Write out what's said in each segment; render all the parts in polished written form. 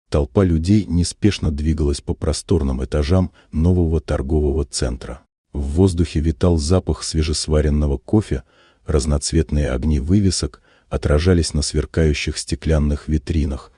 Толпа людей неспешно двигалась по просторным этажам нового торгового центра. В воздухе витал запах свежесваренного кофе, разноцветные огни вывесок отражались на сверкающих стеклянных витринах,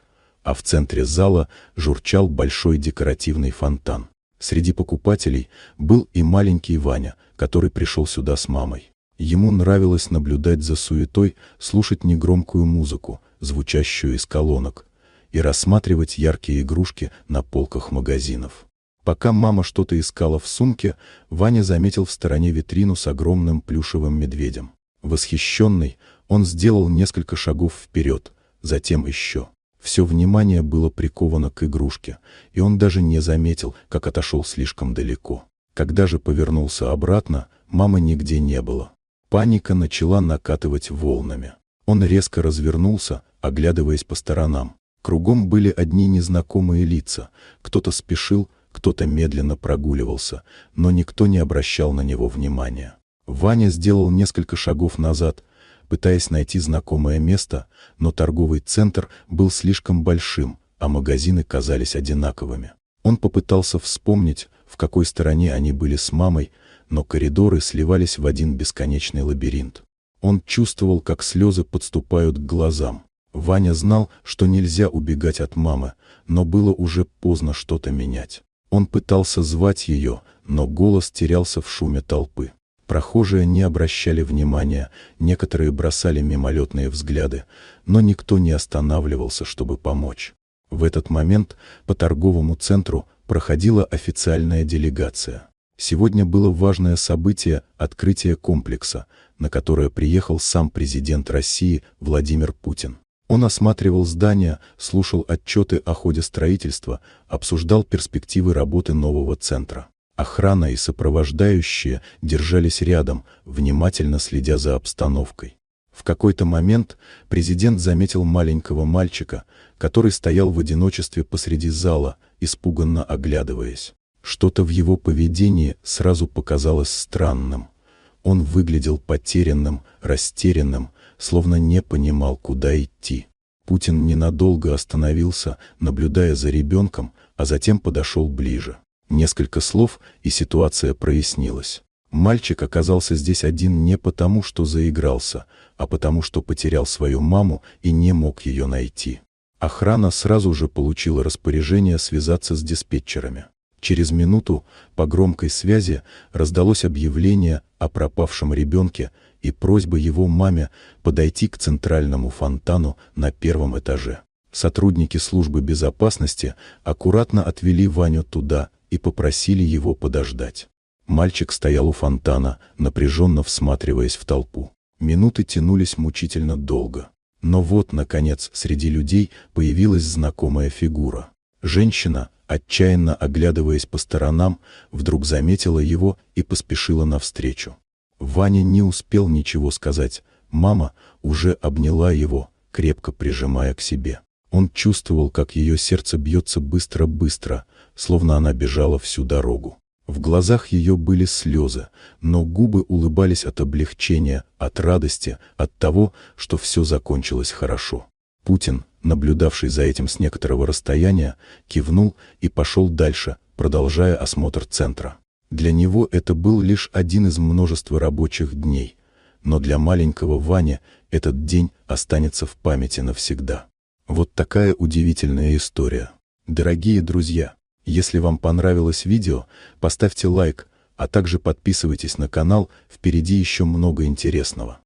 а в центре зала журчал большой декоративный фонтан. Среди покупателей был и маленький Ваня, который пришел сюда с мамой. Ему нравилось наблюдать за суетой, слушать негромкую музыку, звучащую из колонок, и рассматривать яркие игрушки на полках магазинов. Пока мама что-то искала в сумке, Ваня заметил в стороне витрину с огромным плюшевым медведем. Восхищенный, он сделал несколько шагов вперед, затем еще. Все внимание было приковано к игрушке, и он даже не заметил, как отошел слишком далеко. Когда же повернулся обратно, мамы нигде не было. Паника начала накатывать волнами. Он резко развернулся, оглядываясь по сторонам. Кругом были одни незнакомые лица. Кто-то спешил, кто-то медленно прогуливался, но никто не обращал на него внимания. Ваня сделал несколько шагов назад, пытаясь найти знакомое место, но торговый центр был слишком большим, а магазины казались одинаковыми. Он попытался вспомнить, в какой стороне они были с мамой, но коридоры сливались в один бесконечный лабиринт. Он чувствовал, как слезы подступают к глазам. Ваня знал, что нельзя убегать от мамы, но было уже поздно что-то менять. Он пытался звать ее, но голос терялся в шуме толпы. Прохожие не обращали внимания, некоторые бросали мимолетные взгляды, но никто не останавливался, чтобы помочь. В этот момент по торговому центру проходила официальная делегация. Сегодня было важное событие – открытие комплекса, на которое приехал сам президент России Владимир Путин. Он осматривал здания, слушал отчеты о ходе строительства, обсуждал перспективы работы нового центра. Охрана и сопровождающие держались рядом, внимательно следя за обстановкой. В какой-то момент президент заметил маленького мальчика, который стоял в одиночестве посреди зала, испуганно оглядываясь. Что-то в его поведении сразу показалось странным. Он выглядел потерянным, растерянным, словно не понимал, куда идти. Путин ненадолго остановился, наблюдая за ребенком, а затем подошел ближе. Несколько слов, и ситуация прояснилась. Мальчик оказался здесь один не потому, что заигрался, а потому, что потерял свою маму и не мог ее найти. Охрана сразу же получила распоряжение связаться с диспетчерами. Через минуту по громкой связи раздалось объявление о пропавшем ребенке и просьба его маме подойти к центральному фонтану на первом этаже. Сотрудники службы безопасности аккуратно отвели Ваню туда и попросили его подождать. Мальчик стоял у фонтана, напряженно всматриваясь в толпу. Минуты тянулись мучительно долго. Но вот, наконец, среди людей появилась знакомая фигура. Женщина, отчаянно оглядываясь по сторонам, вдруг заметила его и поспешила навстречу. Ваня не успел ничего сказать. Мама уже обняла его, крепко прижимая к себе. Он чувствовал, как ее сердце бьется быстро-быстро, словно она бежала всю дорогу. В глазах ее были слезы, но губы улыбались от облегчения, от радости, от того, что все закончилось хорошо. Путин, наблюдавший за этим с некоторого расстояния, кивнул и пошел дальше, продолжая осмотр центра. Для него это был лишь один из множества рабочих дней, но для маленького Вани этот день останется в памяти навсегда. Вот такая удивительная история. Дорогие друзья, если вам понравилось видео, поставьте лайк, а также подписывайтесь на канал, впереди еще много интересного.